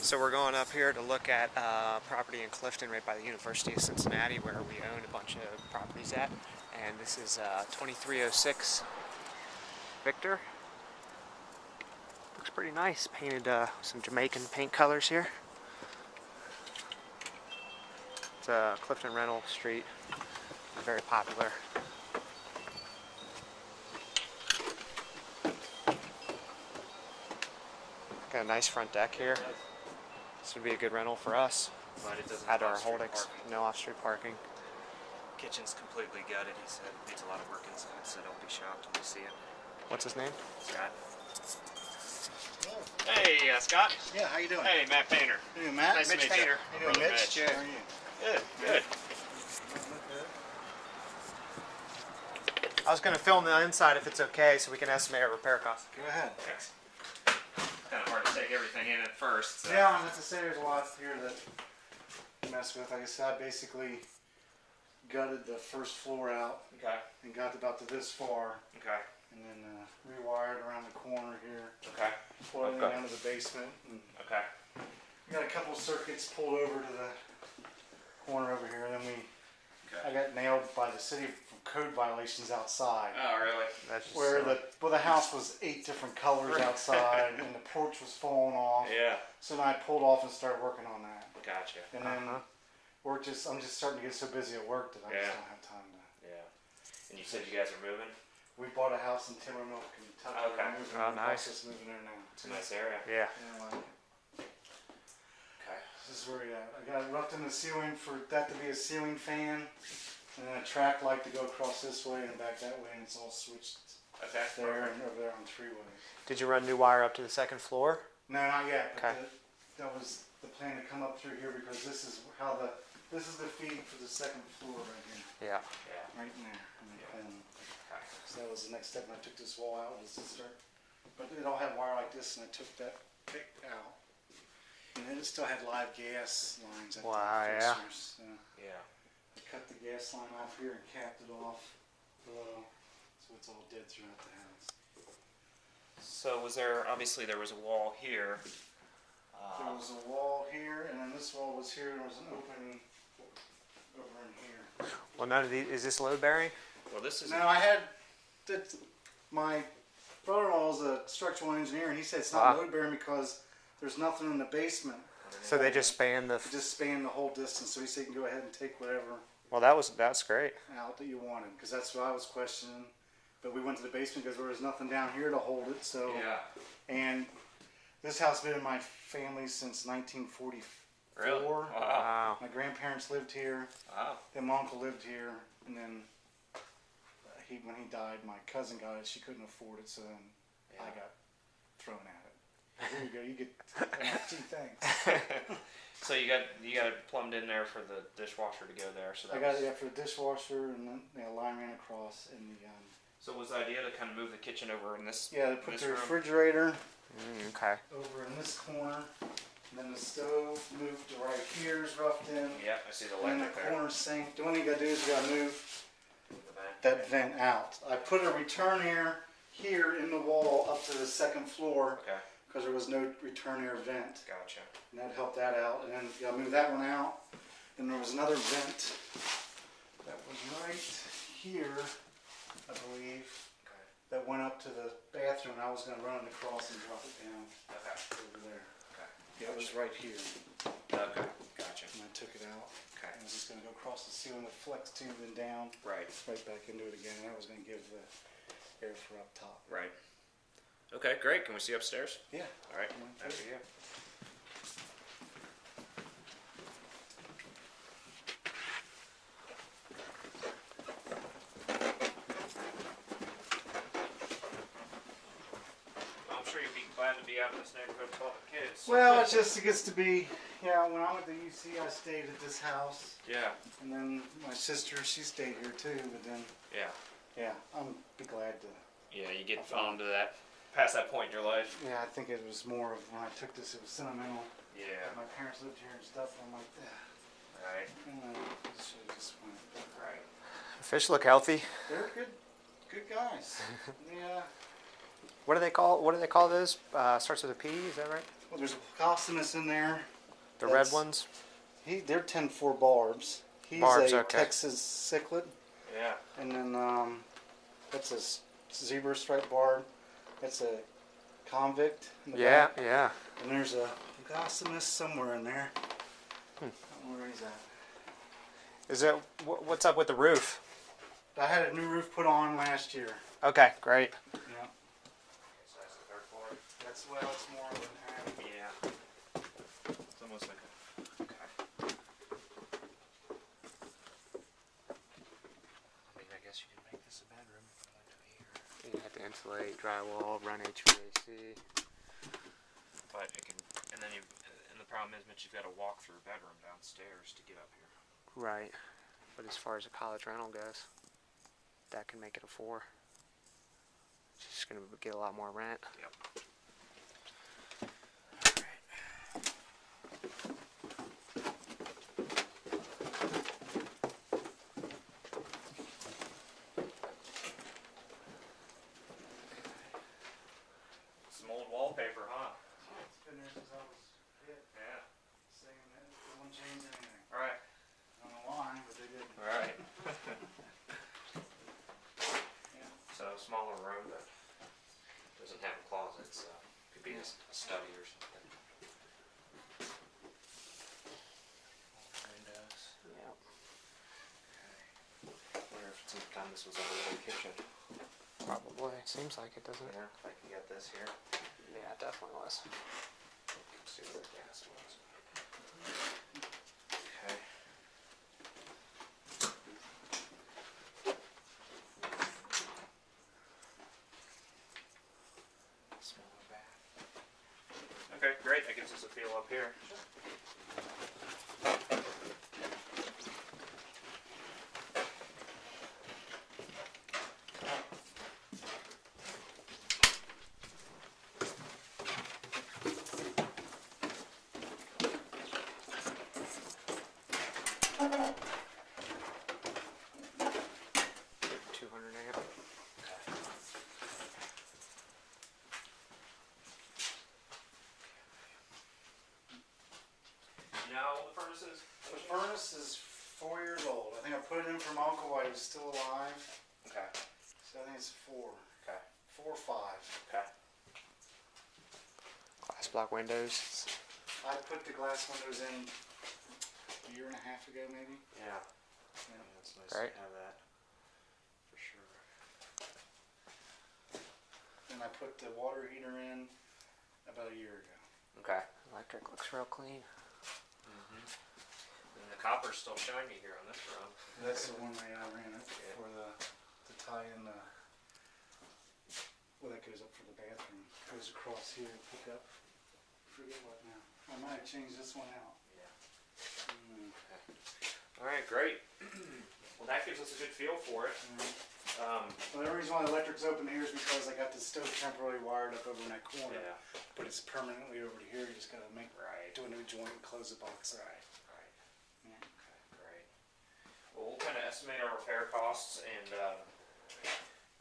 So we're going up here to look at property in Clifton right by the University of Cincinnati where we own a bunch of properties at. And this is 2306 Victor. Looks pretty nice. Painted some Jamaican paint colors here. It's Clifton Rental Street. Very popular. Got a nice front deck here. This would be a good rental for us. But it doesn't Add to have our holdings. parking. No off-street parking. Kitchen's completely gutted, he said. Needs a lot of work inside, so don't be shocked when you see it. What's his name? Scott. Hey, Scott. Yeah, how you doing? Hey, Matt Painter. Hey, Matt. Nice to Mitch meet Painter. you. How you doing, Mitch? Mitch. How are you? Good, good. I was going to film the inside if it's okay so we can estimate our repair costs. Go ahead. Thanks. Kind of hard to take everything in at first. So. Yeah, I have to say there's a lot here that I mess with. Like I said, I basically gutted the first floor out Okay. and got about to this far, Okay. and then rewired around the corner here, Okay. pulled everything Okay. down to the basement, and Okay. we got a couple circuits pulled over to the corner over here. And then I Okay. got nailed by the city for code violations outside. Oh, really? That's just Where silly. the house was 8 different colors outside, and the porch was falling off. Yeah. So then I pulled off and started working on that. Gotcha. And then I'm just starting to get so busy at work that I just Yeah. don't have time to. Yeah. And you said you guys are moving? We bought a house in Timbermill, Kentucky. Okay. We're moving, Oh, in the nice. process of moving there now. It's a nice area. Yeah. Yeah, I like it. Okay. This is where we at. I got it roughed in the ceiling for that to be a ceiling fan, and then a track light to go across this way and back that way, and it's all switched Okay. there and over there on three ways. Did you run new wire up to the second floor? No, not yet. But Okay. that was the plan to come up through here because this is the feed for the second floor right here, Yeah. Yeah. right in there. In the Yeah. corner. Okay. So that was the next step when I took this wall out was to start, but it all had wire like this, and I took that pick out, and then it still had live gas lines at Wow, the yeah. fixtures. So Yeah. I cut the gas line off here and capped it off below, so it's all dead throughout the house. So obviously there was a wall here. There was a wall here, and then this wall was here, and there was an opening over in here. Well, none of these. Is this load bearing? Well, this is. Now I had my brother-in-law is a structural engineer, and he said it's not load bearing because there's nothing in the basement. So they just span the. It just spanned the whole distance, so he said you can go ahead and take whatever Well, that's great. out that you wanted, because that's what I was questioning. But we went to the basement because there was nothing down here to hold it. So Yeah. and this house has been in my family since 1944. Really? Wow. Wow. My grandparents lived here. Wow. Then my uncle lived here, and then when he died, my cousin got it. She couldn't afford it, so then I got thrown at it. Here you go. You get 2 things. So you got it plumbed in there for the dishwasher to go there. So that I got was, it for the dishwasher, and then the line ran across, and the So was the idea to kind of move the kitchen over in this? yeah, they put this the room? refrigerator Okay. over in this corner, and then the stove moved to right here is roughed in, Yeah, I see the and then the electric there. corner sink. The only thing you gotta do is you gotta move The vent. that vent out. I put a return air here in the wall up to the second floor Okay. because there was no return air vent, Gotcha. and that helped that out. And then you gotta move that one out. Then there was another vent that was right here, I believe, Okay. that went up to the bathroom. I was going to run it across and drop it down Okay. over there. Okay. Yeah, it was right here, Okay. Gotcha. and I took it out. Okay. I was just going to go across the ceiling with flex tube and down, Right. right back into it again. And that was going to give the air for up top. Right. Okay. Great. Can we see upstairs? Yeah. All right. Yeah. After you. I'm sure you'd be glad to be out in this neighborhood with all the kids. Well, it gets to be, yeah, when I went to UC, I stayed at this house. Yeah. And then my sister, she stayed here too. But then, Yeah. yeah, I'm be glad to. Yeah. You get on to that, past that point in your life. Yeah, I think it was more of when I took this, it was sentimental. Yeah. My parents lived here and stuff, and I'm like, Right. should have just went. Right. Fish look healthy. They're good guys. Yeah. What do they call those? Starts with a P. Is that right? Well, there's a Costinus in there. The red ones? They're 10-4 barbs. He's Barbs, a okay. Texas cichlid. Yeah. And then that's a zebra stripe barb. That's a convict in the Yeah, back. yeah. And there's a Gossamus somewhere in there. I don't know where he's at. Is it, what's up with the roof? I had a new roof put on last year. Okay, great. Yeah. So that's the third floor. That's well, it's more of an attic. Yeah. It's almost like a. Okay. I mean, I guess you can make this a bedroom. Put a window here. You have to insulate, drywall, run HVAC. But it can, and then and the problem is, Mitch, you've got to walk through a bedroom downstairs to get up here. Right. But as far as a college rental goes, that can make it a 4. It's just going to get a lot more rent. Yep. Some old wallpaper, huh? It's been there since I was a kid. Yeah. Saying that they won't change anything. All right. I don't know why, but they did. All right. So smaller room, but doesn't have closets. Could be a study or something. Windows. Yep. Wonder if sometime this was a little kitchen. Probably. Seems like it, doesn't it? Yeah, like you got this here. Yeah, it definitely was. Let's see where the gas was. Okay. Smaller bath. Okay, great. That gives us a feel up here. You know how old the furnace is? The furnace is 4 years old. I think I put it in for my uncle while he was still alive. Okay. So I think it's 4. Okay. 4 or 5. Okay. Glass block windows. I put the glass windows in a year and a half ago, maybe. Yeah. Yeah. That's nice Right. to have that. For sure. And I put the water heater in about a year ago. Okay. Electric looks real clean. And the copper's still shiny here on this room. That's the one I ran it Yeah. for to tie in the. Well, that goes up for the bathroom. Goes across here and pick up. Forget what now. I might have changed this one out. Yeah. Mm. All right, great. Well, that gives us a good feel for it. Well, the reason why the electric's open here is because I got the stove temporarily wired up over in that corner. Yeah. But it's permanently over to here. You just gotta do a new joint and close the box. Right. Right. Yeah. Okay. Great. Well, we'll kind of estimate our repair costs and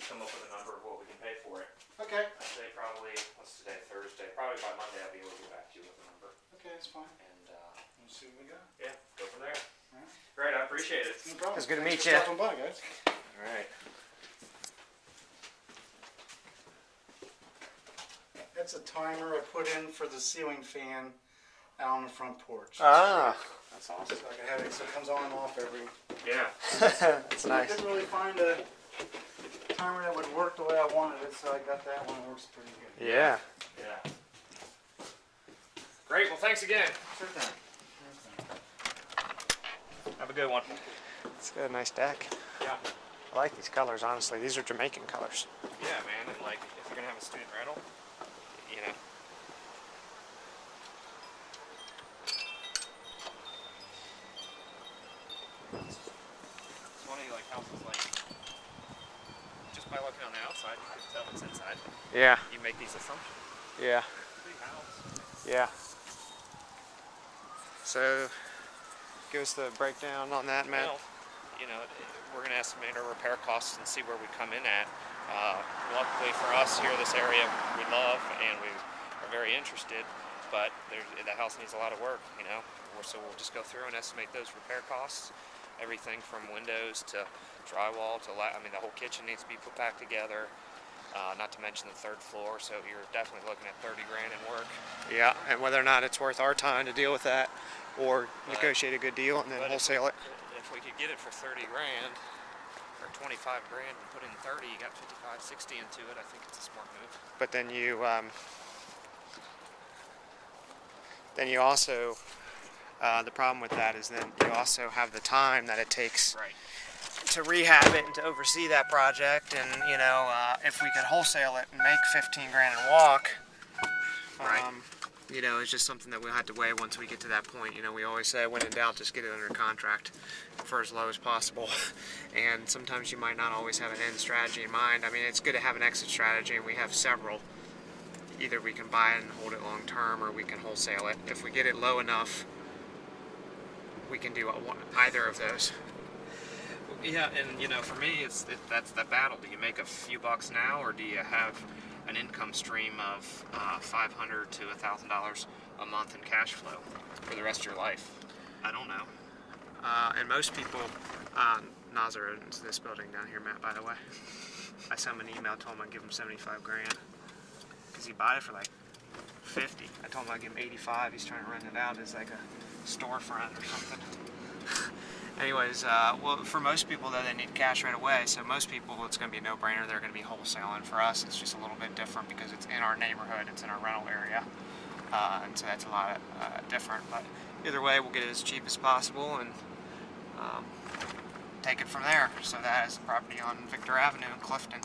come up with a number of what we can pay for it. Okay. I'd say probably, what's today, Thursday? Probably by Monday I'll be able to get back to you with a number. Okay, that's fine. And We'll see what we got. yeah, go from there. All right. Great, I appreciate it. No problem. It's good to Thanks meet for ya. stopping by, guys. All right. That's a timer I put in for the ceiling fan out on the front porch. Ah, That's awesome. So I can have it so it comes on and off every. Yeah. that's I nice. couldn't really find a timer that would work the way I wanted it, so I got that one. It works pretty good. Yeah. Yeah. Great, well thanks again. Sure thing. Have a good one. It's got a nice deck. Yeah. I like these colors, honestly. These are Jamaican colors. Yeah, man, and like, if you're gonna have a student rental, you know. It's funny, like, houses like, just by looking on the outside, you can tell what's inside. Yeah. You make these assumptions. Yeah. Big house. Yeah. So, give us the breakdown on that, Matt. Well, you know, we're going to estimate our repair costs and see where we come in at. Luckily for us here, this area we love and we are very interested. but the house needs a lot of work, you know. So we'll just go through and estimate those repair costs, everything from windows to drywall to I mean, the whole kitchen needs to be put back together. Not to mention the third floor, so you're definitely looking at 30 grand in work. Yeah, and whether or not it's worth our time to deal with that, or negotiate a good deal and then wholesale it. If we could get it for 30 grand or 25 grand and put in 30, you got 55, 60 into it. I think it's a smart move. But then you also the problem with that is then you also have the time that it takes Right. to rehab it and to oversee that project. And you know, if we could wholesale it and make 15 grand and walk, Right. you know, it's just something that we'll have to weigh once we get to that point. You know, we always say, when in doubt, just get it under contract for as low as possible. And sometimes you might not always have an end strategy in mind. I mean, it's good to have an exit strategy, and we have several. Either we can buy it and hold it long term, or we can wholesale it. If we get it low enough, we can do either of those. Yeah, and you know, for me, that's the battle. Do you make a few bucks now, or do you have an income stream of $500 to $1,000 a month in cash flow for the rest of your life? I don't know. And most people, Nazar owns this building down here, Matt, by the way. I sent him an email, told him I'd give him 75 grand. Because he bought it for like 50. I told him I'd give him 85. He's trying to rent it out as like a storefront or something. Anyways, well, for most people, though, they need cash right away. So most people, it's going to be a no-brainer. They're going to be wholesaling. For us, it's just a little bit different because it's in our neighborhood. It's in our rental area. And so that's a lot different. But either way, we'll get it as cheap as possible and take it from there. So that is the property on Victor Avenue in Clifton.